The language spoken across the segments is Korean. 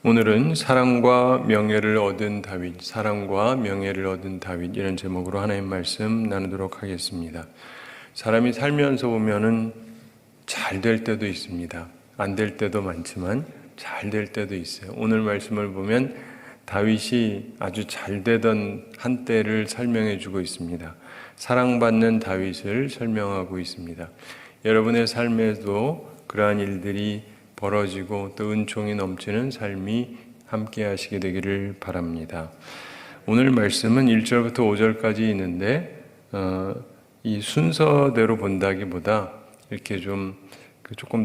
오늘은 사랑과 명예를 얻은 다윗, 사랑과 명예를 얻은 다윗 이런 제목으로 하나님 말씀 나누도록 하겠습니다. 사람이 살면서 보면은 잘 될 때도 있습니다. 안 될 때도 많지만 잘 될 때도 있어요. 오늘 말씀을 보면 다윗이 아주 잘 되던 한때를 설명해 주고 있습니다. 사랑받는 다윗을 설명하고 있습니다. 여러분의 삶에도 그러한 일들이 벌어지고 또 은총이 넘치는 삶이 함께 하시게 되기를 바랍니다. 오늘 말씀은 1절부터 5절까지 있는데 이 순서대로 본다기보다 이렇게 조금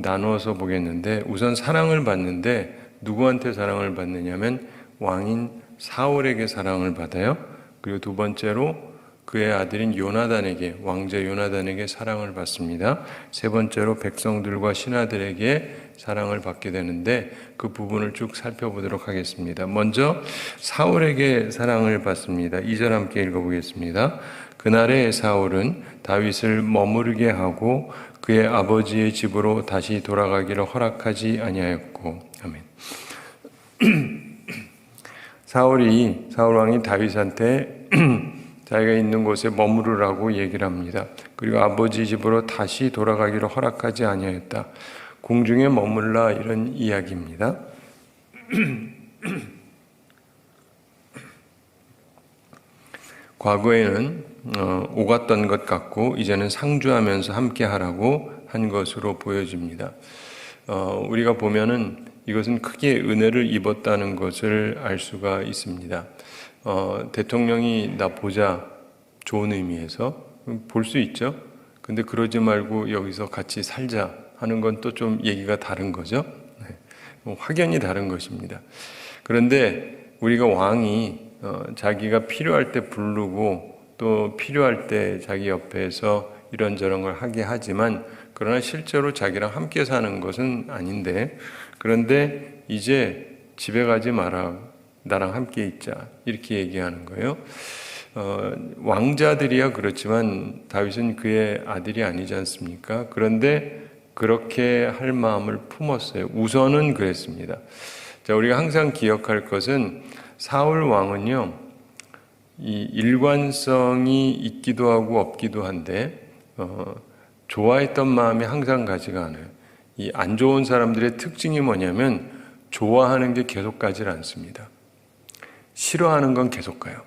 나누어서 보겠는데, 우선 사랑을 받는데 누구한테 사랑을 받느냐면 왕인 사울에게 사랑을 받아요. 그리고 두 번째로 그의 아들인 요나단에게, 왕자 요나단에게 사랑을 받습니다. 세 번째로 백성들과 신하들에게 사랑을 받게 되는데 그 부분을 쭉 살펴보도록 하겠습니다. 먼저 사울에게 사랑을 받습니다. 2절 함께 읽어보겠습니다. 그날에 사울은 다윗을 머무르게 하고 그의 아버지의 집으로 다시 돌아가기를 허락하지 아니하였고. 아멘. 사울 왕이 다윗한테 자기가 있는 곳에 머무르라고 얘기를 합니다. 그리고 아버지 집으로 다시 돌아가기를 허락하지 아니하였다. 궁중에 머물라, 이런 이야기입니다. 과거에는 오갔던 것 같고 이제는 상주하면서 함께 하라고 한 것으로 보여집니다. 우리가 보면은 이것은 크게 은혜를 입었다는 것을 알 수가 있습니다. 대통령이 나 보자, 좋은 의미에서 볼 수 있죠. 근데 그러지 말고 여기서 같이 살자 하는 건 또 좀 얘기가 다른 거죠. 확연히 다른 것입니다. 그런데 우리가 왕이 자기가 필요할 때 부르고 또 필요할 때 자기 옆에서 이런저런 걸 하게 하지만, 그러나 실제로 자기랑 함께 사는 것은 아닌데, 그런데 이제 집에 가지 마라, 나랑 함께 있자, 이렇게 얘기하는 거예요. 왕자들이야 그렇지만 다윗은 그의 아들이 아니지 않습니까? 그런데 그렇게 할 마음을 품었어요. 우선은 그랬습니다. 자, 우리가 항상 기억할 것은 사울 왕은요, 이 일관성이 있기도 하고 없기도 한데 좋아했던 마음이 항상 가지가 않아요. 이 안 좋은 사람들의 특징이 뭐냐면 좋아하는 게 계속 가질 않습니다. 싫어하는 건 계속 가요.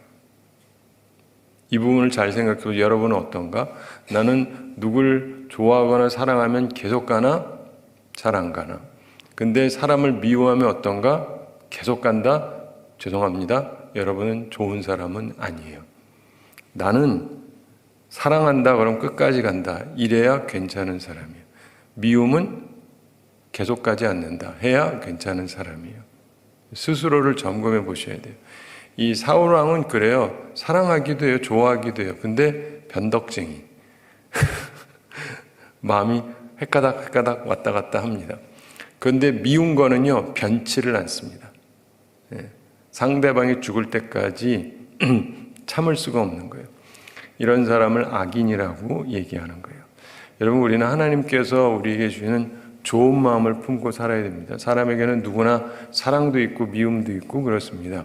이 부분을 잘 생각해보세요. 여러분은 어떤가? 나는 누굴 좋아하거나 사랑하면 계속 가나? 잘 안 가나? 근데 사람을 미워하면 어떤가? 계속 간다? 죄송합니다. 여러분은 좋은 사람은 아니에요. 나는 사랑한다 그럼 끝까지 간다, 이래야 괜찮은 사람이에요. 미움은 계속 가지 않는다 해야 괜찮은 사람이에요. 스스로를 점검해 보셔야 돼요. 이 사울 왕은 그래요. 사랑하기도 해요, 좋아하기도 해요. 근데 변덕쟁이. 마음이 헷가닥 왔다 갔다 합니다. 그런데 미운 거는요, 변치를 않습니다. 상대방이 죽을 때까지 참을 수가 없는 거예요. 이런 사람을 악인이라고 얘기하는 거예요. 여러분, 우리는 하나님께서 우리에게 주시는 좋은 마음을 품고 살아야 됩니다. 사람에게는 누구나 사랑도 있고 미움도 있고 그렇습니다.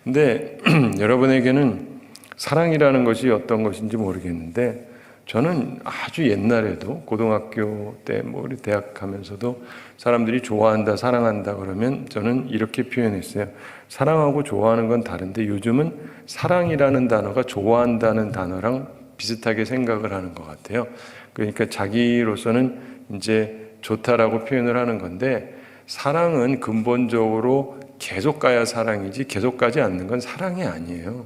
근데 여러분에게는 사랑이라는 것이 어떤 것인지 모르겠는데, 저는 아주 옛날에도 고등학교 때 우리 대학 가면서도 사람들이 좋아한다, 사랑한다 그러면 저는 이렇게 표현했어요. 사랑하고 좋아하는 건 다른데 요즘은 사랑이라는 단어가 좋아한다는 단어랑 비슷하게 생각을 하는 것 같아요. 그러니까 자기로서는 이제 좋다라고 표현을 하는 건데, 사랑은 근본적으로 계속 가야 사랑이지 계속 가지 않는 건 사랑이 아니에요.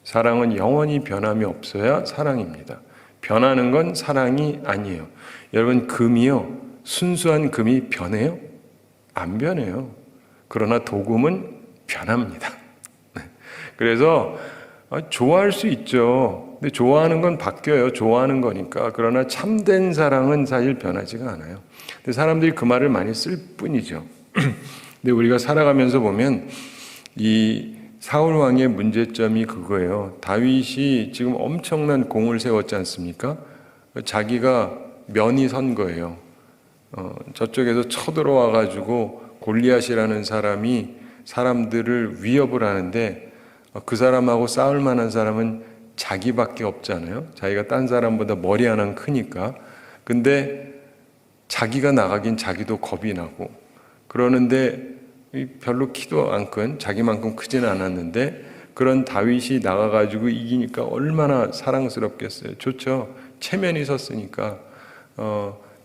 사랑은 영원히 변함이 없어야 사랑입니다. 변하는 건 사랑이 아니에요. 여러분, 금이요, 순수한 금이 변해요? 안 변해요. 그러나 도금은 변합니다. 그래서 좋아할 수 있죠. 근데 좋아하는 건 바뀌어요. 좋아하는 거니까. 그러나 참된 사랑은 사실 변하지가 않아요. 근데 사람들이 그 말을 많이 쓸 뿐이죠. 근데 우리가 살아가면서 보면 이 사울 왕의 문제점이 그거예요. 다윗이 지금 엄청난 공을 세웠지 않습니까? 자기가 면이 선 거예요. 저쪽에서 쳐들어와 가지고 골리앗이라는 사람이 사람들을 위협을 하는데 그 사람하고 싸울 만한 사람은 자기밖에 없잖아요. 자기가 딴 사람보다 머리 하나는 크니까. 근데 자기가 나가긴 자기도 겁이 나고 그러는데 별로 키도 안 큰 자기만큼 크지는 않았는데 그런 다윗이 나가가지고 이기니까 얼마나 사랑스럽겠어요. 좋죠. 체면이 섰으니까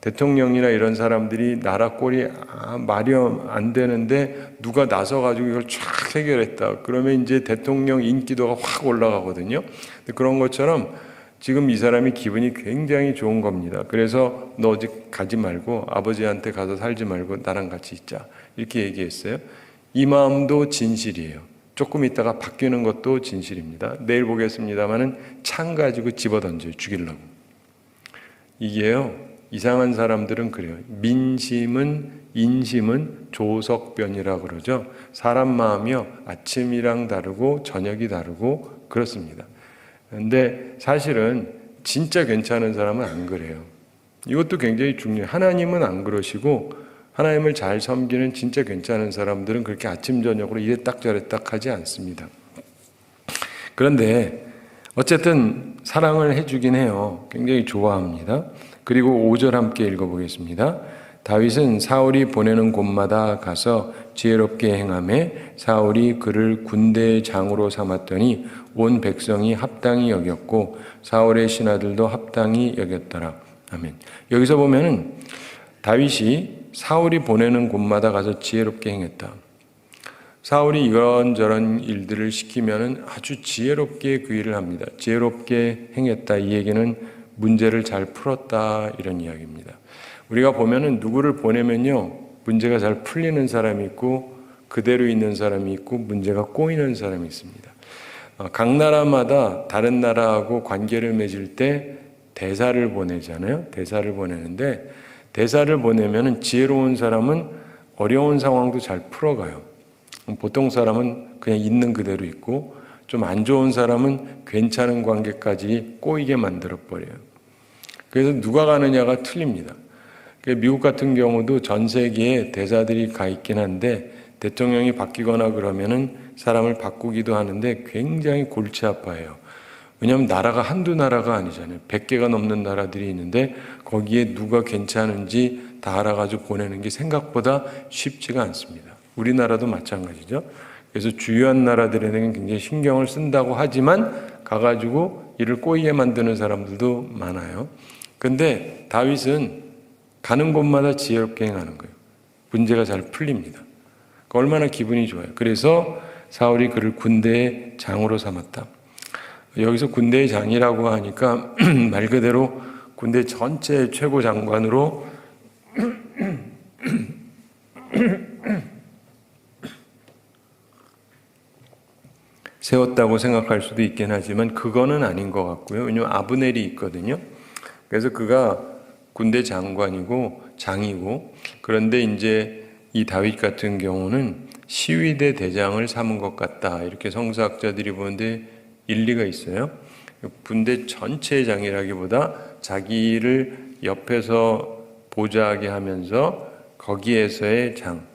대통령이나 이런 사람들이 나라 꼴이 마련 안 되는데 누가 나서가지고 이걸 쫙 해결했다. 그러면 이제 대통령 인기도가 확 올라가거든요. 그런 것처럼 지금 이 사람이 기분이 굉장히 좋은 겁니다. 그래서 너 어디 가지 말고 아버지한테 가서 살지 말고 나랑 같이 있자. 이렇게 얘기했어요. 이 마음도 진실이에요. 조금 있다가 바뀌는 것도 진실입니다. 내일 보겠습니다만은 창 가지고 집어던져요. 죽이려고. 이게요. 이상한 사람들은 그래요. 민심은 인심은 조석변이라고 그러죠. 사람 마음이요. 아침이랑 다르고 저녁이 다르고 그렇습니다. 근데 사실은 진짜 괜찮은 사람은 안 그래요. 이것도 굉장히 중요해요. 하나님은 안 그러시고 하나님을 잘 섬기는 진짜 괜찮은 사람들은 그렇게 아침 저녁으로 이래 딱 저래 딱 하지 않습니다. 그런데 어쨌든 사랑을 해주긴 해요. 굉장히 좋아합니다. 그리고 5절 함께 읽어보겠습니다. 다윗은 사울이 보내는 곳마다 가서 지혜롭게 행하매 사울이 그를 군대의 장으로 삼았더니 온 백성이 합당히 여겼고 사울의 신하들도 합당히 여겼더라. 아멘. 여기서 보면은 다윗이 사울이 보내는 곳마다 가서 지혜롭게 행했다. 사울이 이런저런 일들을 시키면은 아주 지혜롭게 그 일을 합니다. 지혜롭게 행했다. 이 얘기는 문제를 잘 풀었다 이런 이야기입니다. 우리가 보면은 누구를 보내면요 문제가 잘 풀리는 사람이 있고 그대로 있는 사람이 있고 문제가 꼬이는 사람이 있습니다. 각 나라마다 다른 나라하고 관계를 맺을 때 대사를 보내잖아요. 대사를 보내는데 대사를 보내면은 지혜로운 사람은 어려운 상황도 잘 풀어가요. 보통 사람은 그냥 있는 그대로 있고 좀 안 좋은 사람은 괜찮은 관계까지 꼬이게 만들어 버려요. 그래서 누가 가느냐가 틀립니다. 미국 같은 경우도 전 세계에 대사들이 가 있긴 한데 대통령이 바뀌거나 그러면은 사람을 바꾸기도 하는데 굉장히 골치 아파해요. 왜냐하면 나라가 한두 나라가 아니잖아요. 100개가 넘는 나라들이 있는데 거기에 누가 괜찮은지 다 알아가지고 보내는 게 생각보다 쉽지가 않습니다. 우리나라도 마찬가지죠. 그래서 주요한 나라들에는 굉장히 신경을 쓴다고 하지만 가가지고 이를 꼬이게 만드는 사람들도 많아요. 근데 다윗은 가는 곳마다 지혜롭게 행하는 거예요. 문제가 잘 풀립니다. 얼마나 기분이 좋아요. 그래서 사울이 그를 군대의 장으로 삼았다. 여기서 군대의 장이라고 하니까 말 그대로 군대 전체 최고 장관으로 세웠다고 생각할 수도 있긴 하지만 그거는 아닌 것 같고요. 왜냐하면 아브넬이 있거든요. 그래서 그가 군대 장관이고 장이고 그런데 이제 이 다윗 같은 경우는 시위대 대장을 삼은 것 같다. 이렇게 성서학자들이 보는데 일리가 있어요. 군대 전체의 장이라기보다 자기를 옆에서 보좌하게 하면서 거기에서의 장.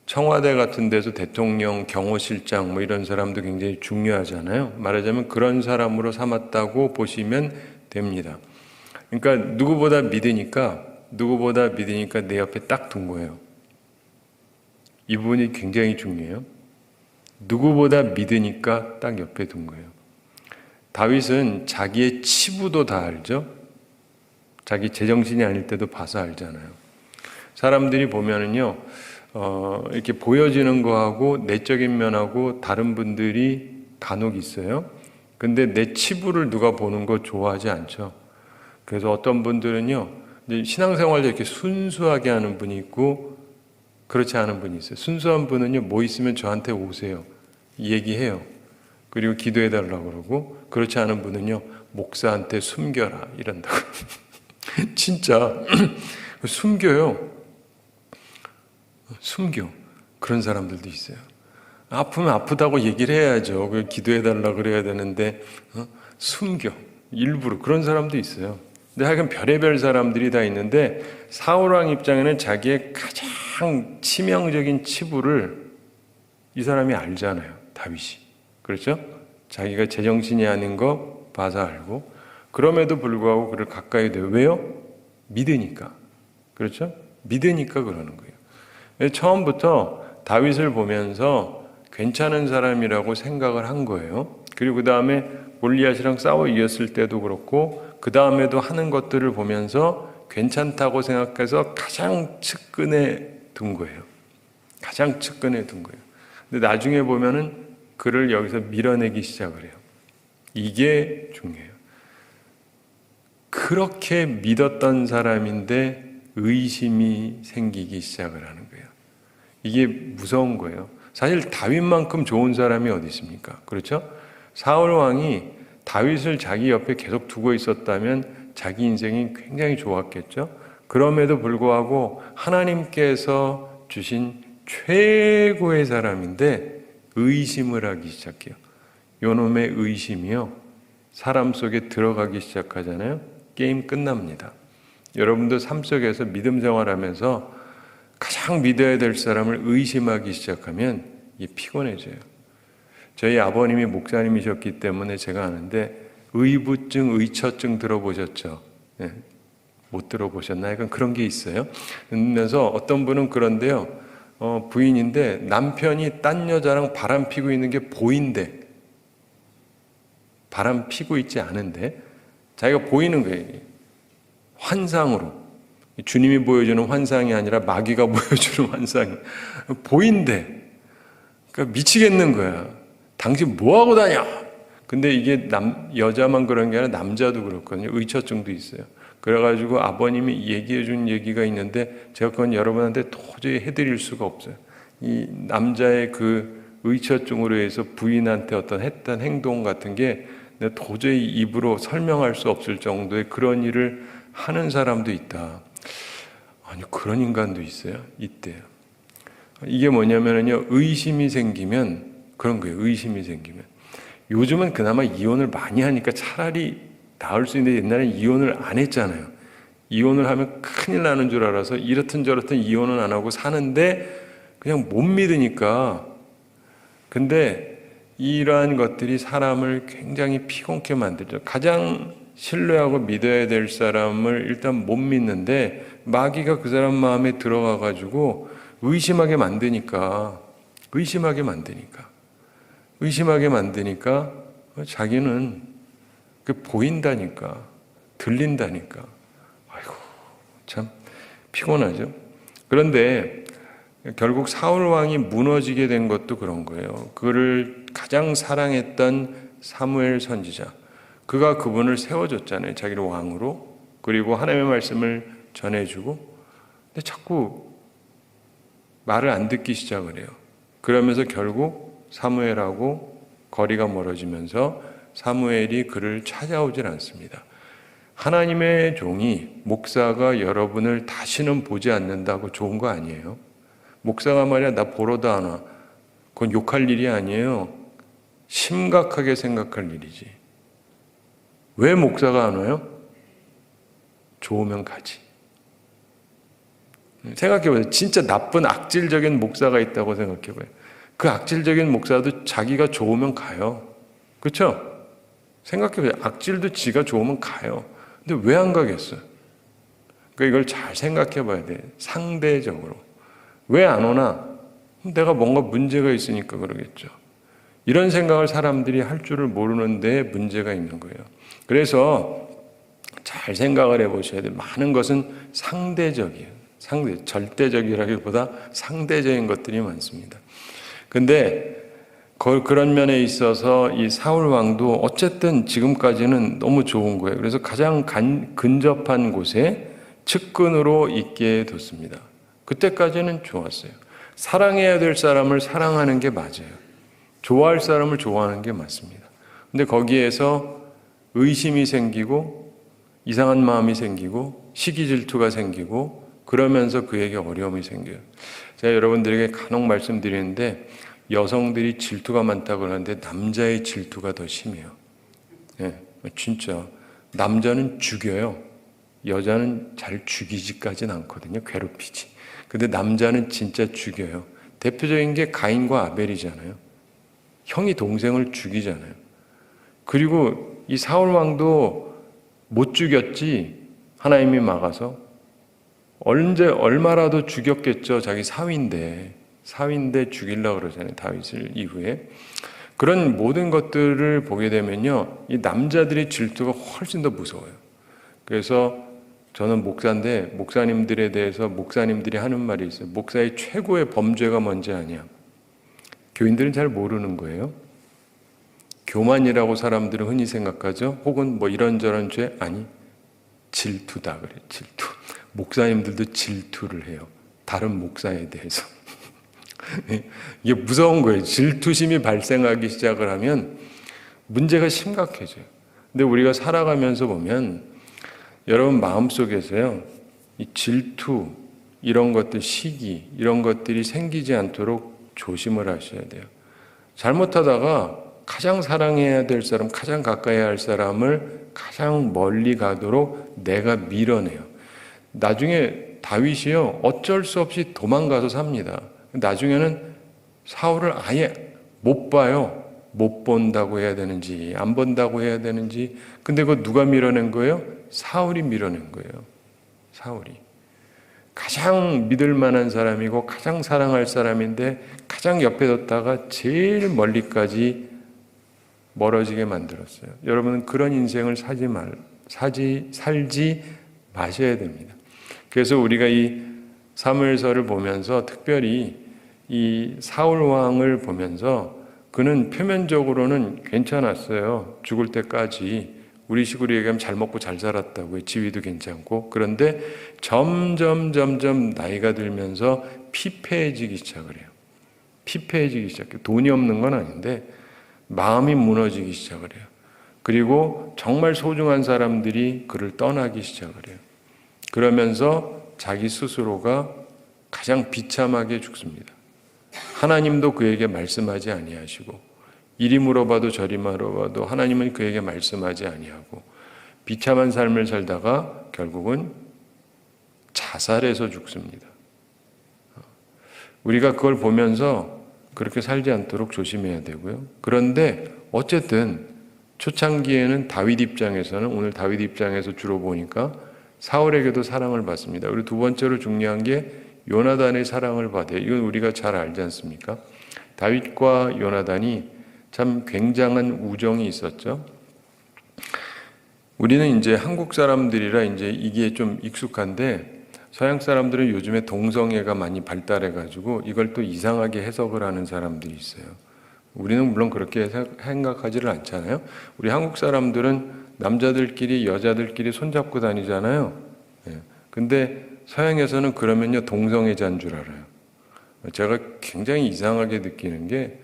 청와대 같은 데서 대통령 경호실장 뭐 이런 사람도 굉장히 중요하잖아요. 말하자면 그런 사람으로 삼았다고 보시면 됩니다. 그러니까 누구보다 믿으니까 내 옆에 딱 둔 거예요. 이 부분이 굉장히 중요해요. 누구보다 믿으니까 딱 옆에 둔 거예요. 다윗은 자기의 치부도 다 알죠. 자기 제정신이 아닐 때도 봐서 알잖아요. 사람들이 보면은요, 이렇게 보여지는 거하고 내적인 면하고 다른 분들이 간혹 있어요. 근데 내 치부를 누가 보는 거 좋아하지 않죠. 그래서 어떤 분들은요, 신앙생활도 이렇게 순수하게 하는 분이 있고 그렇지 않은 분이 있어요. 순수한 분은요, 뭐 있으면 저한테 오세요. 얘기해요. 그리고 기도해 달라고 그러고 그렇지 않은 분은요, 목사한테 숨겨라 이런다고. 진짜 숨겨요. 숨겨. 그런 사람들도 있어요. 아프면 아프다고 얘기를 해야죠. 기도해 달라고 그래야 되는데 숨겨. 일부러 그런 사람도 있어요. 근데 하여간 별의별 사람들이 다 있는데 사울 왕 입장에는 자기의 가장 치명적인 치부를 이 사람이 알잖아요. 다윗이. 그렇죠? 자기가 제정신이 아닌 거 봐서 알고 그럼에도 불구하고 그를 가까이 돼요. 왜요? 믿으니까. 그렇죠? 믿으니까 그러는 거예요. 처음부터 다윗을 보면서 괜찮은 사람이라고 생각을 한 거예요. 그리고 그 다음에 골리앗이랑 싸워 이겼을 때도 그렇고 그 다음에도 하는 것들을 보면서 괜찮다고 생각해서 가장 측근에 둔 거예요. 가장 측근에 둔 거예요. 근데 나중에 보면은 그를 여기서 밀어내기 시작을 해요. 이게 중요해요. 그렇게 믿었던 사람인데 의심이 생기기 시작을 하는 거예요. 이게 무서운 거예요. 사실 다윗만큼 좋은 사람이 어디 있습니까? 그렇죠? 사울 왕이 다윗을 자기 옆에 계속 두고 있었다면 자기 인생이 굉장히 좋았겠죠? 그럼에도 불구하고 하나님께서 주신 최고의 사람인데 의심을 하기 시작해요. 요놈의 의심이요. 사람 속에 들어가기 시작하잖아요. 게임 끝납니다. 여러분도 삶 속에서 믿음 생활하면서 가장 믿어야 될 사람을 의심하기 시작하면 이게 피곤해져요. 저희 아버님이 목사님이셨기 때문에 제가 아는데 의부증, 의처증 들어보셨죠? 네. 못 들어보셨나요? 약간 그런 게 있어요. 그러면서 어떤 분은 그런데요. 부인인데 남편이 딴 여자랑 바람 피고 있는 게 보인대. 바람 피고 있지 않은데 자기가 보이는 거예요. 환상으로. 주님이 보여주는 환상이 아니라 마귀가 보여주는 환상이 보인대. 그러니까 미치겠는 거야. 당신 뭐하고 다녀? 근데 이게 여자만 그런 게 아니라 남자도 그렇거든요. 의처증도 있어요. 그래가지고 아버님이 얘기해 준 얘기가 있는데 제가 그건 여러분한테 도저히 해드릴 수가 없어요. 이 남자의 그 의처증으로 해서 부인한테 어떤 했던 행동 같은 게 내가 도저히 입으로 설명할 수 없을 정도의 그런 일을 하는 사람도 있다. 아니, 그런 인간도 있어요. 있대요. 이게 뭐냐면요. 의심이 생기면 그런 거예요. 의심이 생기면. 요즘은 그나마 이혼을 많이 하니까 차라리 나을 수 있는데 옛날엔 이혼을 안 했잖아요. 이혼을 하면 큰일 나는 줄 알아서 이렇든 저렇든 이혼은 안 하고 사는데 그냥 못 믿으니까. 근데 이러한 것들이 사람을 굉장히 피곤케 만들죠. 가장 신뢰하고 믿어야 될 사람을 일단 못 믿는데 마귀가 그 사람 마음에 들어가 가지고 의심하게 만드니까 자기는 그 보인다니까, 들린다니까. 아이고, 참 피곤하죠. 그런데 결국 사울 왕이 무너지게 된 것도 그런 거예요. 그를 가장 사랑했던 사무엘 선지자, 그가 그분을 세워줬잖아요. 자기를 왕으로. 그리고 하나님의 말씀을 전해주고. 근데 자꾸 말을 안 듣기 시작을 해요. 그러면서 결국 사무엘하고 거리가 멀어지면서 사무엘이 그를 찾아오질 않습니다. 하나님의 종이, 목사가 여러분을 다시는 보지 않는다고 좋은 거 아니에요. 목사가 말이야 나 보러도 안 와. 그건 욕할 일이 아니에요. 심각하게 생각할 일이지. 왜 목사가 안 와요? 좋으면 가지. 생각해보세요. 진짜 나쁜 악질적인 목사가 있다고 생각해봐요. 그 악질적인 목사도 자기가 좋으면 가요. 그렇죠? 생각해보세요. 악질도 지가 좋으면 가요. 근데 왜 안 가겠어요? 그러니까 이걸 잘 생각해봐야 돼. 상대적으로. 왜 안 오나? 내가 뭔가 문제가 있으니까 그러겠죠. 이런 생각을 사람들이 할 줄을 모르는데 문제가 있는 거예요. 그래서 잘 생각을 해보셔야 돼요. 많은 것은 상대적이에요. 절대적이라기보다 상대적인 것들이 많습니다. 근데 그런 면에 있어서 이 사울 왕도 어쨌든 지금까지는 너무 좋은 거예요. 그래서 가장 근접한 곳에 측근으로 있게 뒀습니다. 그때까지는 좋았어요. 사랑해야 될 사람을 사랑하는 게 맞아요. 좋아할 사람을 좋아하는 게 맞습니다. 근데 거기에서 의심이 생기고 이상한 마음이 생기고 시기 질투가 생기고 그러면서 그에게 어려움이 생겨요. 제가 여러분들에게 간혹 말씀드리는데 여성들이 질투가 많다고 하는데 남자의 질투가 더 심해요. 네, 진짜 남자는 죽여요. 여자는 잘 죽이지까지는 않거든요. 괴롭히지. 근데 남자는 진짜 죽여요. 대표적인 게 가인과 아벨이잖아요. 형이 동생을 죽이잖아요. 그리고 이 사울 왕도 못 죽였지, 하나님이 막아서. 언제 얼마라도 죽였겠죠. 자기 사위인데 죽이려고 그러잖아요. 다윗을 이후에. 그런 모든 것들을 보게 되면요, 이 남자들의 질투가 훨씬 더 무서워요. 그래서 저는 목사인데 목사님들에 대해서 목사님들이 하는 말이 있어요. 목사의 최고의 범죄가 뭔지 아냐? 교인들은 잘 모르는 거예요. 교만이라고 사람들은 흔히 생각하죠. 혹은 뭐 이런저런 죄, 아니, 질투다 그래요. 질투. 목사님들도 질투를 해요. 다른 목사에 대해서. 이게 무서운 거예요. 질투심이 발생하기 시작을 하면 문제가 심각해져요. 근데 우리가 살아가면서 보면 여러분 마음속에서요, 이 질투, 이런 것들, 시기, 이런 것들이 생기지 않도록 조심을 하셔야 돼요. 잘못하다가 가장 사랑해야 될 사람, 가장 가까이 할 사람을 가장 멀리 가도록 내가 밀어내요. 나중에 다윗이요, 어쩔 수 없이 도망가서 삽니다. 나중에는 사울을 아예 못 봐요. 못 본다고 해야 되는지, 안 본다고 해야 되는지. 근데 그거 누가 밀어낸 거예요? 사울이 밀어낸 거예요. 사울이. 가장 믿을 만한 사람이고 가장 사랑할 사람인데 가장 옆에 뒀다가 제일 멀리까지 멀어지게 만들었어요. 여러분은 그런 인생을 살지 마셔야 됩니다. 그래서 우리가 이 사무엘서를 보면서 특별히 이 사울 왕을 보면서 그는 표면적으로는 괜찮았어요. 죽을 때까지. 우리 식으로 얘기하면 잘 먹고 잘 살았다고요. 지위도 괜찮고. 그런데 점점 나이가 들면서 피폐해지기 시작을 해요. 피폐해지기 시작해요. 돈이 없는 건 아닌데 마음이 무너지기 시작을 해요. 그리고 정말 소중한 사람들이 그를 떠나기 시작을 해요. 그러면서 자기 스스로가 가장 비참하게 죽습니다. 하나님도 그에게 말씀하지 아니하시고, 이리 물어봐도 저리 물어봐도 하나님은 그에게 말씀하지 아니하고 비참한 삶을 살다가 결국은 자살해서 죽습니다. 우리가 그걸 보면서 그렇게 살지 않도록 조심해야 되고요. 그런데 어쨌든 초창기에는 다윗 입장에서는, 오늘 다윗 입장에서 주로 보니까 사울에게도 사랑을 받습니다. 그리고 두 번째로 중요한 게 요나단의 사랑을 받아요. 이건 우리가 잘 알지 않습니까? 다윗과 요나단이 참 굉장한 우정이 있었죠. 우리는 이제 한국 사람들이라 이제 이게 좀 익숙한데, 서양 사람들은 요즘에 동성애가 많이 발달해가지고 이걸 또 이상하게 해석을 하는 사람들이 있어요. 우리는 물론 그렇게 생각하지를 않잖아요. 우리 한국 사람들은 남자들끼리 여자들끼리 손잡고 다니잖아요. 근데 서양에서는 그러면요 동성애자인 줄 알아요. 제가 굉장히 이상하게 느끼는 게,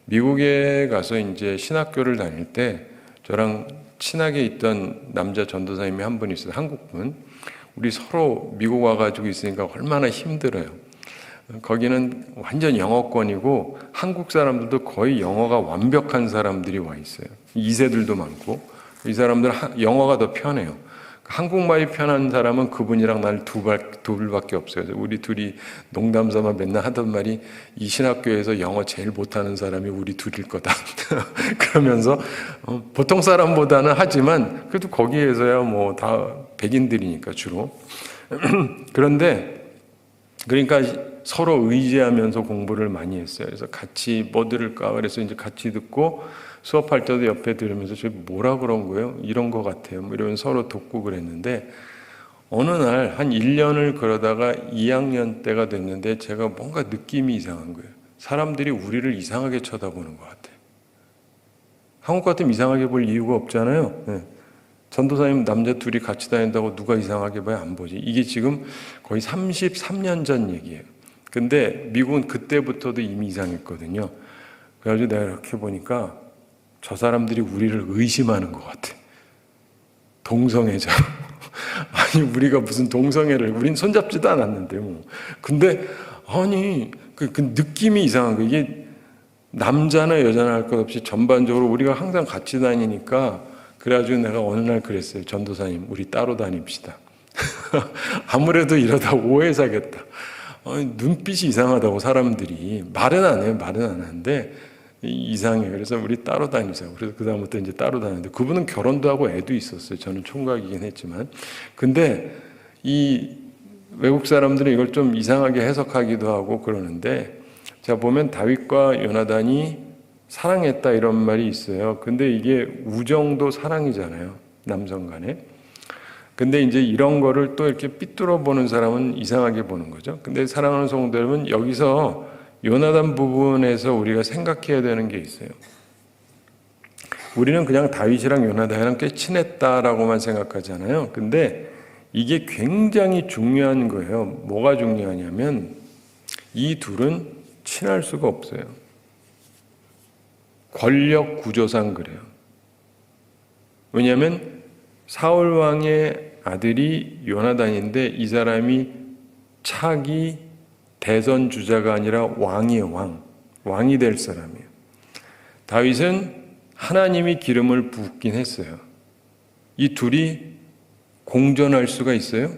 미국에 가서 이제 신학교를 다닐 때 저랑 친하게 있던 남자 전도사님이 한 분 있어요. 한국분. 우리 서로 미국 와가지고 있으니까 얼마나 힘들어요. 거기는 완전 영어권이고 한국 사람들도 거의 영어가 완벽한 사람들이 와 있어요. 2세들도 많고. 이 사람들은 영어가 더 편해요. 한국말이 편한 사람은 그분이랑 날 둘밖에 없어요. 우리 둘이 농담 삼아 맨날 하던 말이, 이 신학교에서 영어 제일 못하는 사람이 우리 둘일 거다. 그러면서 보통 사람보다는 하지만 그래도 거기에서야 뭐 다 백인들이니까 주로. 그런데 그러니까 서로 의지하면서 공부를 많이 했어요. 그래서 같이 뭐 들을까 그래서 이제 같이 듣고, 수업할 때도 옆에 들으면서 저 뭐라 그런 거예요? 이런 거 같아요. 뭐 이러면서 서로 듣고 그랬는데, 어느 날 한 1년을 그러다가 2학년 때가 됐는데 제가 뭔가 느낌이 이상한 거예요. 사람들이 우리를 이상하게 쳐다보는 것 같아요. 한국 같으면 이상하게 볼 이유가 없잖아요. 네. 전도사님 남자 둘이 같이 다닌다고 누가 이상하게 봐요? 안 보지. 이게 지금 거의 33년 전 얘기예요. 근데 미국은 그때부터도 이미 이상했거든요. 그래가지고 내가 이렇게 보니까 저 사람들이 우리를 의심하는 것 같아. 동성애자. 아니 우리가 무슨 동성애를, 우린 손잡지도 않았는데 뭐. 근데 아니 그 느낌이 이상한 거예요. 이게 남자나 여자나 할 것 없이 전반적으로 우리가 항상 같이 다니니까. 그래가지고 내가 어느 날 그랬어요. 전도사님 우리 따로 다닙시다. 아무래도 이러다 오해 사겠다. 눈빛이 이상하다고 사람들이 말은 안 해요. 말은 안 하는데 이상해요. 그래서 우리 따로 다니자고. 그래서 그다음부터 이제 따로 다녔는데 그분은 결혼도 하고 애도 있었어요. 저는 총각이긴 했지만. 근데 이 외국 사람들은 이걸 좀 이상하게 해석하기도 하고 그러는데, 자 보면 다윗과 요나단이 사랑했다 이런 말이 있어요. 근데 이게 우정도 사랑이잖아요. 남성 간에. 근데 이제 이런 거를 또 이렇게 삐뚤어 보는 사람은 이상하게 보는 거죠. 근데 사랑하는 성도 여러분, 여기서 요나단 부분에서 우리가 생각해야 되는 게 있어요. 우리는 그냥 다윗이랑 요나단이랑 꽤 친했다라고만 생각하잖아요. 근데 이게 굉장히 중요한 거예요. 뭐가 중요하냐면 이 둘은 친할 수가 없어요. 권력 구조상 그래요. 왜냐하면 사울 왕의 아들이 요나단인데 이 사람이 차기 대선 주자가 아니라 왕이에요. 왕이 될 사람이에요. 다윗은 하나님이 기름을 붓긴 했어요. 이 둘이 공존할 수가 있어요?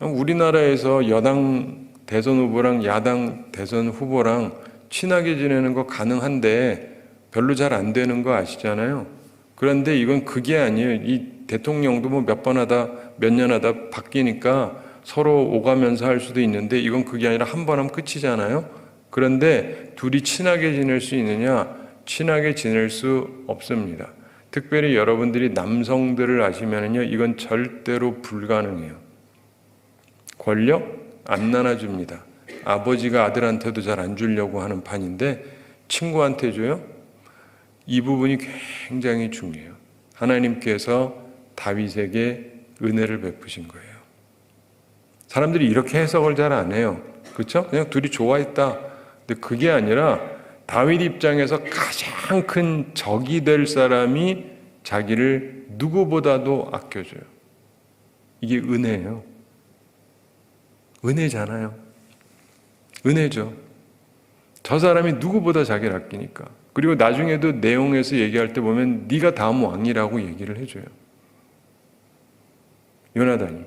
우리나라에서 여당 대선 후보랑 야당 대선 후보랑 친하게 지내는 거 가능한데 별로 잘 안 되는 거 아시잖아요. 그런데 이건 그게 아니에요. 이 대통령도 뭐 몇 번 하다 몇 년 하다 바뀌니까 서로 오가면서 할 수도 있는데 이건 그게 아니라 한 번 하면 끝이잖아요. 그런데 둘이 친하게 지낼 수 있느냐? 친하게 지낼 수 없습니다. 특별히 여러분들이 남성들을 아시면요, 이건 절대로 불가능해요. 권력 안 나눠줍니다. 아버지가 아들한테도 잘 안 주려고 하는 판인데 친구한테 줘요? 이 부분이 굉장히 중요해요. 하나님께서 다윗에게 은혜를 베푸신 거예요. 사람들이 이렇게 해석을 잘 안 해요. 그렇죠? 그냥 둘이 좋아했다. 근데 그게 아니라 다윗 입장에서 가장 큰 적이 될 사람이 자기를 누구보다도 아껴줘요. 이게 은혜예요. 은혜잖아요. 은혜죠. 저 사람이 누구보다 자기를 아끼니까. 그리고 나중에도 내용에서 얘기할 때 보면 네가 다음 왕이라고 얘기를 해줘요. 요나단이.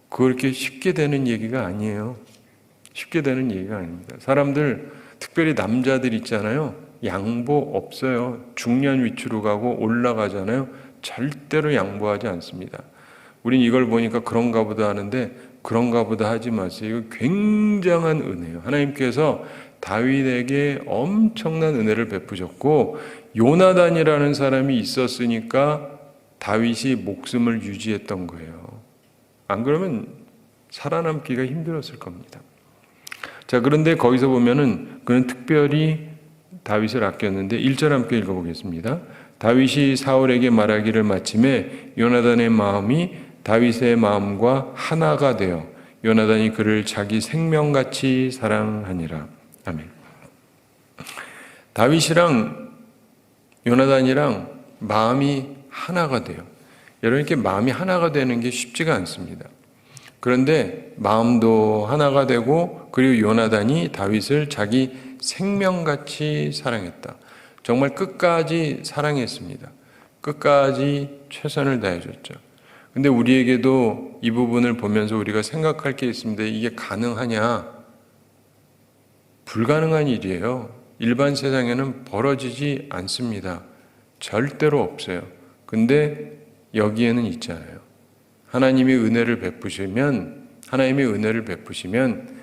그렇게 쉽게 되는 얘기가 아니에요. 쉽게 되는 얘기가 아닙니다. 사람들, 특별히 남자들 있잖아요. 양보 없어요. 중요한 위치로 가고 올라가잖아요. 절대로 양보하지 않습니다. 우린 이걸 보니까 그런가 보다 하는데 그런가 보다 하지 마세요. 이거 굉장한 은혜예요. 하나님께서 다윗에게 엄청난 은혜를 베푸셨고 요나단이라는 사람이 있었으니까 다윗이 목숨을 유지했던 거예요. 안 그러면 살아남기가 힘들었을 겁니다. 자, 그런데 거기서 보면은 그는 특별히 다윗을 아꼈는데 1절 함께 읽어보겠습니다. 다윗이 사울에게 말하기를 마침에 요나단의 마음이 다윗의 마음과 하나가 되어 요나단이 그를 자기 생명같이 사랑하니라. 아멘. 다윗이랑 요나단이랑 마음이 하나가 돼요. 여러분, 이렇게 마음이 하나가 되는 게 쉽지가 않습니다. 그런데 마음도 하나가 되고 그리고 요나단이 다윗을 자기 생명같이 사랑했다. 정말 끝까지 사랑했습니다. 끝까지 최선을 다해줬죠. 근데 우리에게도 이 부분을 보면서 우리가 생각할 게 있습니다. 이게 가능하냐? 불가능한 일이에요. 일반 세상에는 벌어지지 않습니다. 절대로 없어요. 근데 여기에는 있잖아요. 하나님의 은혜를 베푸시면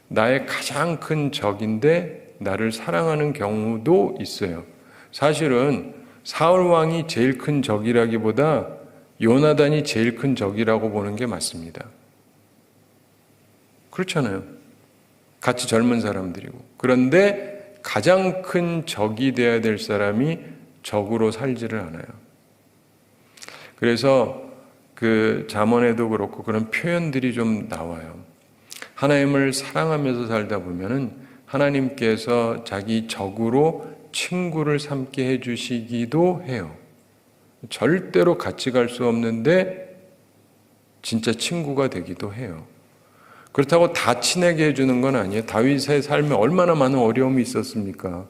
나의 가장 큰 적인데 나를 사랑하는 경우도 있어요. 사실은 사울 왕이 제일 큰 적이라기보다 요나단이 제일 큰 적이라고 보는 게 맞습니다. 그렇잖아요. 같이 젊은 사람들이고. 그런데 가장 큰 적이 되어야 될 사람이 적으로 살지를 않아요. 그래서 그 잠언에도 그렇고 그런 표현들이 좀 나와요. 하나님을 사랑하면서 살다 보면은 하나님께서 자기 적으로 친구를 삼게 해주시기도 해요. 절대로 같이 갈 수 없는데 진짜 친구가 되기도 해요. 그렇다고 다 친하게 해주는 건 아니에요. 다윗의 삶에 얼마나 많은 어려움이 있었습니까?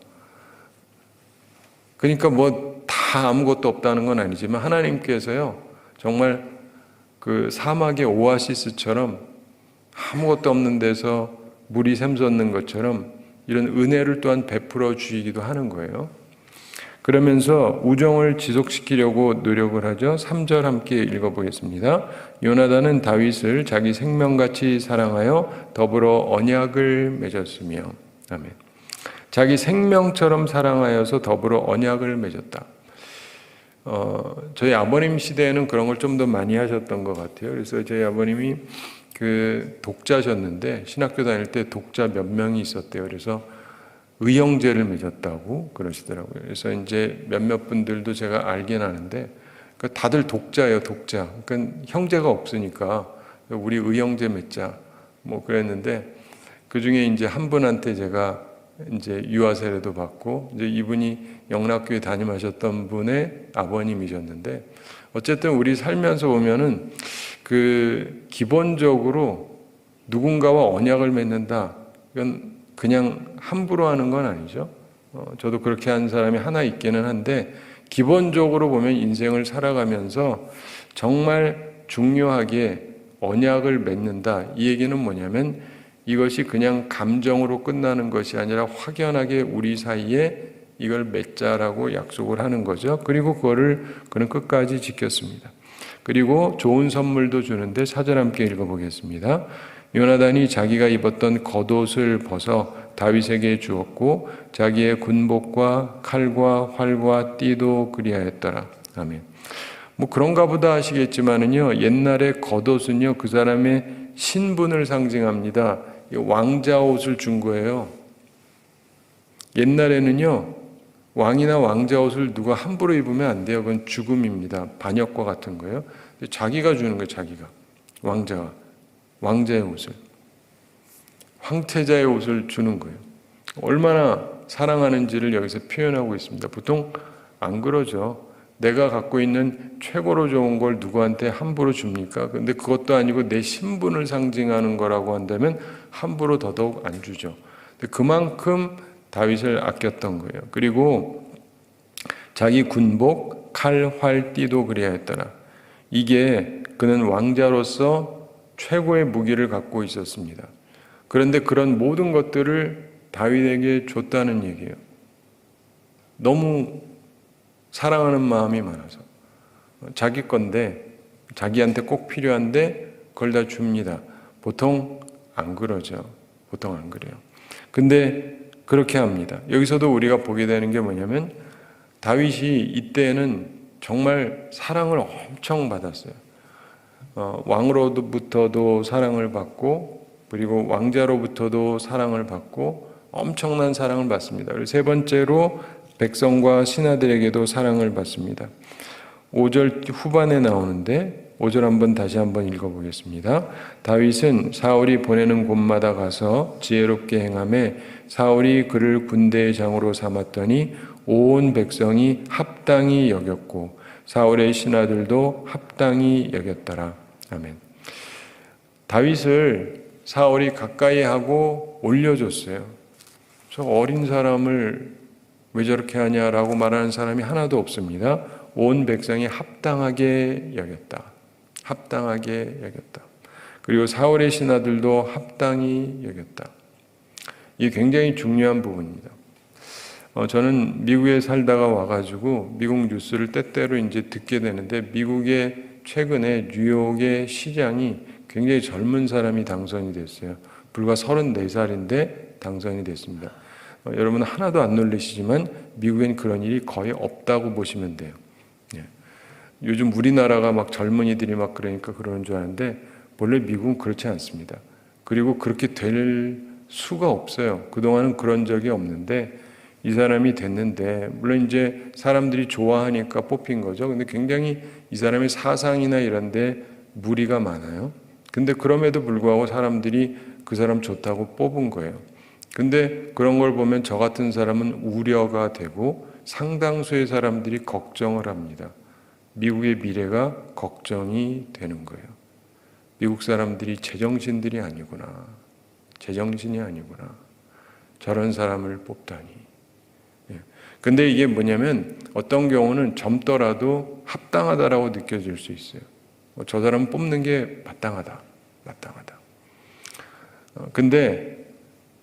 그러니까 뭐 다 다 아무것도 없다는 건 아니지만 하나님께서요, 정말 그 사막의 오아시스처럼 아무것도 없는 데서 물이 샘솟는 것처럼 이런 은혜를 또한 베풀어 주시기도 하는 거예요. 그러면서 우정을 지속시키려고 노력을 하죠. 3절 함께 읽어보겠습니다. 요나단은 다윗을 자기 생명같이 사랑하여 더불어 언약을 맺었으며. 아멘. 자기 생명처럼 사랑하여서 더불어 언약을 맺었다. 저희 아버님 시대에는 그런 걸 좀 더 많이 하셨던 것 같아요. 그래서 저희 아버님이 그 독자셨는데 신학교 다닐 때 독자 몇 명이 있었대요. 그래서 의형제를 맺었다고 그러시더라고요. 그래서 이제 몇몇 분들도 제가 알긴 하는데 다들 독자예요, 독자. 그러니까 형제가 없으니까 우리 의형제 맺자 뭐 그랬는데 그 중에 이제 한 분한테 제가 이제 유아 세례도 받고 이제 이분이 영락교회 담임하셨던 분의 아버님이셨는데 어쨌든 우리 살면서 보면은 그 기본적으로 누군가와 언약을 맺는다. 이건 그냥 함부로 하는 건 아니죠. 저도 그렇게 한 사람이 하나 있기는 한데 기본적으로 보면 인생을 살아가면서 정말 중요하게 언약을 맺는다. 이 얘기는 뭐냐면 이것이 그냥 감정으로 끝나는 것이 아니라 확연하게 우리 사이에 이걸 맺자라고 약속을 하는 거죠. 그리고 그거를 그는 끝까지 지켰습니다. 그리고 좋은 선물도 주는데 4절 함께 읽어보겠습니다. 요나단이 자기가 입었던 겉옷을 벗어 다윗에게 주었고 자기의 군복과 칼과 활과 띠도 그리하였더라. 아멘. 뭐 그런가 보다 하시겠지만은요, 옛날에 겉옷은요 그 사람의 신분을 상징합니다. 왕자 옷을 준 거예요. 옛날에는요 왕이나 왕자 옷을 누가 함부로 입으면 안 돼요. 그건 죽음입니다. 반역과 같은 거예요. 자기가 주는 거예요. 자기가 왕자의 옷을, 황태자의 옷을 주는 거예요. 얼마나 사랑하는지를 여기서 표현하고 있습니다. 보통 안 그러죠. 내가 갖고 있는 최고로 좋은 걸 누구한테 함부로 줍니까? 근데 그것도 아니고 내 신분을 상징하는 거라고 한다면 함부로 더더욱 안 주죠. 그만큼 다윗을 아꼈던 거예요. 그리고 자기 군복, 칼, 활, 띠도 그리하였더라. 이게 그는 왕자로서 최고의 무기를 갖고 있었습니다. 그런데 그런 모든 것들을 다윗에게 줬다는 얘기예요. 너무 사랑하는 마음이 많아서 자기 건데 자기한테 꼭 필요한데 그걸 다 줍니다. 보통 안 그러죠. 보통 안 그래요. 근데 그렇게 합니다. 여기서도 우리가 보게 되는 게 뭐냐면 다윗이 이때는 정말 사랑을 엄청 받았어요. 왕으로부터도 사랑을 받고 그리고 왕자로부터도 사랑을 받고 엄청난 사랑을 받습니다. 그리고 세 번째로 백성과 신하들에게도 사랑을 받습니다. 5절 후반에 나오는데 5절 한번 다시 한번 읽어보겠습니다. 다윗은 사울이 보내는 곳마다 가서 지혜롭게 행하매 사울이 그를 군대의 장으로 삼았더니 온 백성이 합당히 여겼고 사울의 신하들도 합당히 여겼더라. 아멘. 다윗을 사울이 가까이 하고 올려줬어요. 저 어린 사람을 왜 저렇게 하냐라고 말하는 사람이 하나도 없습니다. 온 백성이 합당하게 여겼다. 합당하게 여겼다. 그리고 사울의 신하들도 합당히 여겼다. 이게 굉장히 중요한 부분입니다. 저는 미국에 살다가 와가지고 미국 뉴스를 때때로 이제 듣게 되는데 미국의 최근에 뉴욕의 시장이 굉장히 젊은 사람이 당선이 됐어요. 불과 34살인데 당선이 됐습니다. 여러분 하나도 안 놀라시지만 미국엔 그런 일이 거의 없다고 보시면 돼요. 예. 요즘 우리나라가 막 젊은이들이 막 그러니까 그러는 줄 아는데 원래 미국은 그렇지 않습니다. 그리고 그렇게 될 수가 없어요. 그동안은 그런 적이 없는데 이 사람이 됐는데 물론 이제 사람들이 좋아하니까 뽑힌 거죠. 근데 굉장히 이 사람의 사상이나 이런 데 무리가 많아요. 근데 그럼에도 불구하고 사람들이 그 사람 좋다고 뽑은 거예요. 근데 그런 걸 보면 저 같은 사람은 우려가 되고 상당수의 사람들이 걱정을 합니다. 미국의 미래가 걱정이 되는 거예요. 미국 사람들이 제정신들이 아니구나. 제정신이 아니구나. 저런 사람을 뽑다니. 근데 이게 뭐냐면 어떤 경우는 젊더라도 합당하다라고 느껴질 수 있어요. 저 사람 뽑는 게 마땅하다. 근데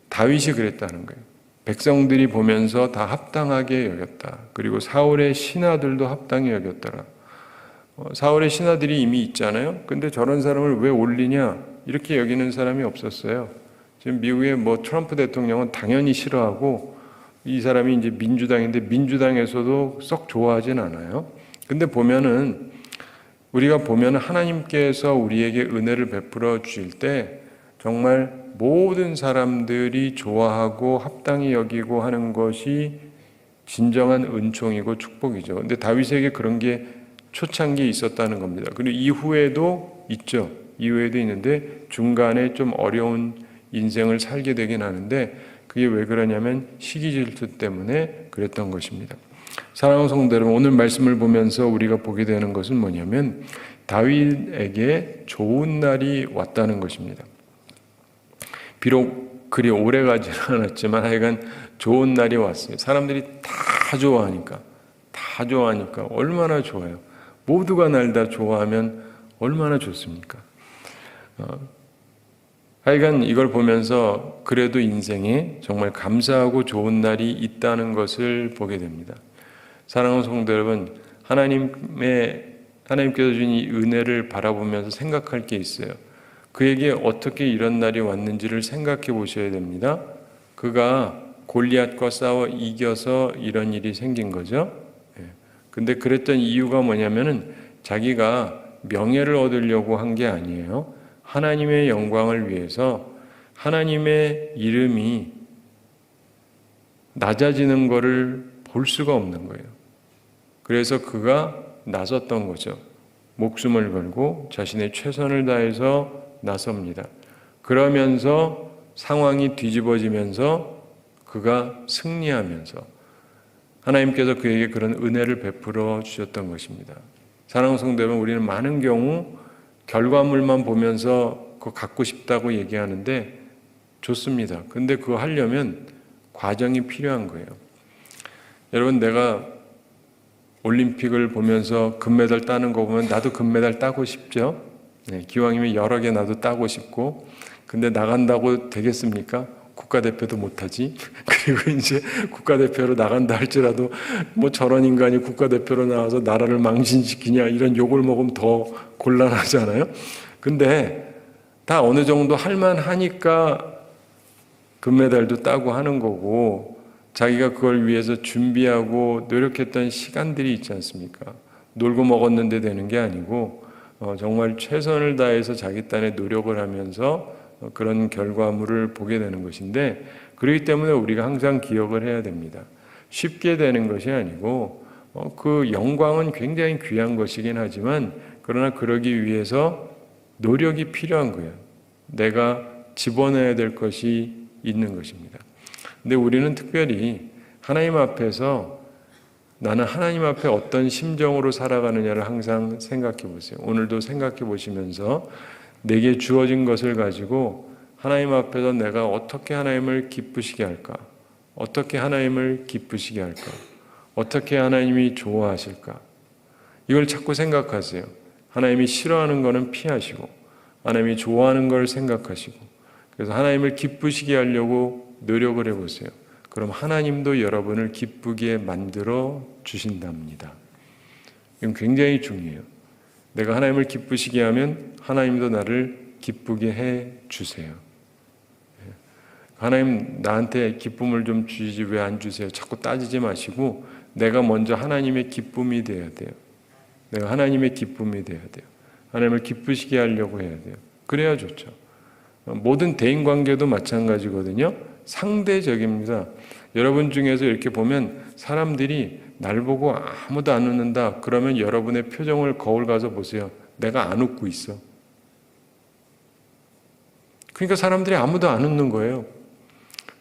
다윗이 그랬다는 거예요. 백성들이 보면서 다 합당하게 여겼다. 그리고 사울의 신하들도 합당히 여겼더라. 사울의 신하들이 이미 있잖아요. 근데 저런 사람을 왜 올리냐? 이렇게 여기는 사람이 없었어요. 지금 미국의 트럼프 대통령은 당연히 싫어하고 이 사람이 이제 민주당인데 민주당에서도 썩 좋아하진 않아요. 근데 우리가 보면 하나님께서 우리에게 은혜를 베풀어 주실 때 정말 모든 사람들이 좋아하고 합당히 여기고 하는 것이 진정한 은총이고 축복이죠. 근데 다윗에게 그런 게 초창기에 있었다는 겁니다. 그리고 이후에도 있죠. 이후에도 있는데 중간에 좀 어려운 인생을 살게 되긴 하는데 그게 왜 그러냐면 시기 질투 때문에 그랬던 것입니다. 사랑하는 성도 여러분, 오늘 말씀을 보면서 우리가 보게 되는 것은 뭐냐면 다윗에게 좋은 날이 왔다는 것입니다. 비록 그리 오래 가지는 않았지만 하여간 좋은 날이 왔어요. 사람들이 다 좋아하니까 얼마나 좋아요. 모두가 날 다 좋아하면 얼마나 좋습니까? 하여간 이걸 보면서 그래도 인생에 정말 감사하고 좋은 날이 있다는 것을 보게 됩니다. 사랑하는 성도 여러분, 하나님께서 주신 이 은혜를 바라보면서 생각할 게 있어요. 그에게 어떻게 이런 날이 왔는지를 생각해 보셔야 됩니다. 그가 골리앗과 싸워 이겨서 이런 일이 생긴 거죠. 근데 그랬던 이유가 뭐냐면은 자기가 명예를 얻으려고 한 게 아니에요. 하나님의 영광을 위해서 하나님의 이름이 낮아지는 것을 볼 수가 없는 거예요. 그래서 그가 나섰던 거죠. 목숨을 걸고 자신의 최선을 다해서 나섭니다. 그러면서 상황이 뒤집어지면서 그가 승리하면서 하나님께서 그에게 그런 은혜를 베풀어 주셨던 것입니다. 사랑하는 성도 여러분, 우리는 많은 경우 결과물만 보면서 그거 갖고 싶다고 얘기하는데 좋습니다. 근데 그거 하려면 과정이 필요한 거예요. 여러분, 내가 올림픽을 보면서 금메달 따는 거 보면 나도 금메달 따고 싶죠? 기왕이면 여러 개 나도 따고 싶고, 근데 나간다고 되겠습니까? 국가대표도 못하지. 그리고 이제 국가대표로 나간다 할지라도 저런 인간이 국가대표로 나와서 나라를 망신시키냐 이런 욕을 먹으면 더 곤란하잖아요. 근데 다 어느 정도 할만하니까 금메달도 따고 하는 거고, 자기가 그걸 위해서 준비하고 노력했던 시간들이 있지 않습니까? 놀고 먹었는데 되는 게 아니고 정말 최선을 다해서 자기 딴에 노력을 하면서 그런 결과물을 보게 되는 것인데, 그렇기 때문에 우리가 항상 기억을 해야 됩니다. 쉽게 되는 것이 아니고 그 영광은 굉장히 귀한 것이긴 하지만 그러나 그러기 위해서 노력이 필요한 거예요. 내가 집어넣어야 될 것이 있는 것입니다. 근데 우리는 특별히 하나님 앞에서 나는 하나님 앞에 어떤 심정으로 살아가느냐를 항상 생각해 보세요. 오늘도 생각해 보시면서 내게 주어진 것을 가지고 하나님 앞에서 내가 어떻게 하나님을 기쁘시게 할까? 어떻게 하나님을 기쁘시게 할까? 어떻게 하나님이 좋아하실까? 이걸 자꾸 생각하세요. 하나님이 싫어하는 거는 피하시고 하나님이 좋아하는 걸 생각하시고, 그래서 하나님을 기쁘시게 하려고 노력을 해보세요. 그럼 하나님도 여러분을 기쁘게 만들어 주신답니다. 이건 굉장히 중요해요. 내가 하나님을 기쁘시게 하면 하나님도 나를 기쁘게 해 주세요. 하나님 나한테 기쁨을 좀 주시지 왜 안 주세요? 자꾸 따지지 마시고 내가 먼저 하나님의 기쁨이 되어야 돼요. 내가 하나님의 기쁨이 되어야 돼요. 하나님을 기쁘시게 하려고 해야 돼요. 그래야 좋죠. 모든 대인관계도 마찬가지거든요. 상대적입니다. 여러분 중에서 이렇게 보면 사람들이 날 보고 아무도 안 웃는다. 그러면 여러분의 표정을 거울 가서 보세요. 내가 안 웃고 있어. 그러니까 사람들이 아무도 안 웃는 거예요.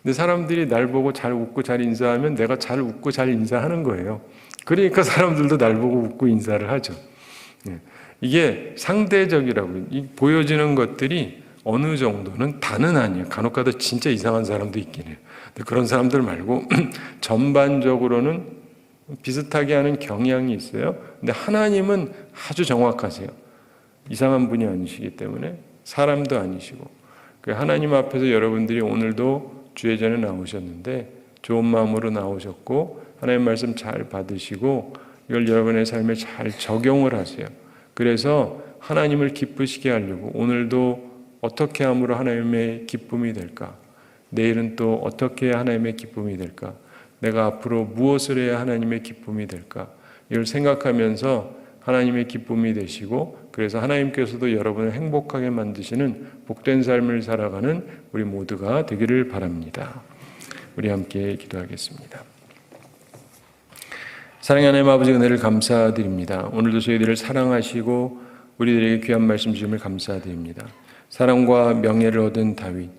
근데 사람들이 날 보고 잘 웃고 잘 인사하면 내가 잘 웃고 잘 인사하는 거예요. 그러니까 사람들도 날 보고 웃고 인사를 하죠. 이게 상대적이라고요. 이 보여지는 것들이 어느 정도는 다는 아니에요. 간혹가다 진짜 이상한 사람도 있긴 해요. 근데 그런 사람들 말고 전반적으로는 비슷하게 하는 경향이 있어요. 근데 하나님은 아주 정확하세요. 이상한 분이 아니시기 때문에 사람도 아니시고 하나님 앞에서 여러분들이 오늘도 주의전에 나오셨는데 좋은 마음으로 나오셨고 하나님 말씀 잘 받으시고 이걸 여러분의 삶에 잘 적용을 하세요. 그래서 하나님을 기쁘시게 하려고 오늘도 어떻게 함으로 하나님의 기쁨이 될까? 내일은 또 어떻게 해야 하나님의 기쁨이 될까? 내가 앞으로 무엇을 해야 하나님의 기쁨이 될까? 이걸 생각하면서 하나님의 기쁨이 되시고 그래서 하나님께서도 여러분을 행복하게 만드시는 복된 삶을 살아가는 우리 모두가 되기를 바랍니다. 우리 함께 기도하겠습니다. 사랑하는 하나님 아버지 은혜를 감사드립니다. 오늘도 저희들을 사랑하시고 우리들에게 귀한 말씀 주심을 감사드립니다. 사랑과 명예를 얻은 다윗,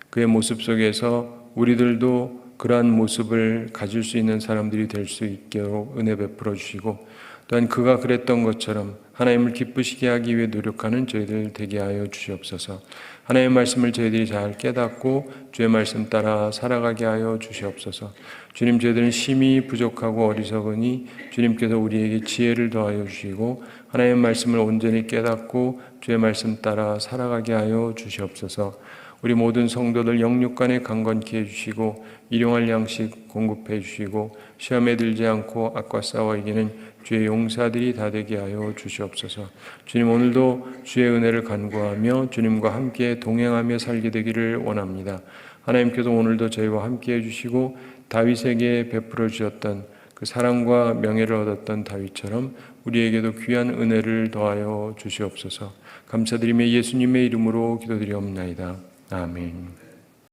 그의 모습 속에서 우리들도 그러한 모습을 가질 수 있는 사람들이 될 수 있도록 은혜 베풀어 주시고 또한 그가 그랬던 것처럼 하나님을 기쁘시게 하기 위해 노력하는 저희들 되게 하여 주시옵소서. 하나님의 말씀을 저희들이 잘 깨닫고 주의 말씀 따라 살아가게 하여 주시옵소서. 주님, 저희들은 심히 부족하고 어리석으니 주님께서 우리에게 지혜를 더하여 주시고 하나님의 말씀을 온전히 깨닫고 주의 말씀 따라 살아가게 하여 주시옵소서. 우리 모든 성도들 영육간에 강건케 해주시고 일용할 양식 공급해 주시고 시험에 들지 않고 악과 싸워 이기는 주의 용사들이 다 되게 하여 주시옵소서. 주님, 오늘도 주의 은혜를 간구하며 주님과 함께 동행하며 살게 되기를 원합니다. 하나님께서 오늘도 저희와 함께 해주시고 다윗에게 베풀어 주셨던 그 사랑과 명예를 얻었던 다윗처럼 우리에게도 귀한 은혜를 더하여 주시옵소서. 감사드리며 예수님의 이름으로 기도드리옵나이다. 아멘.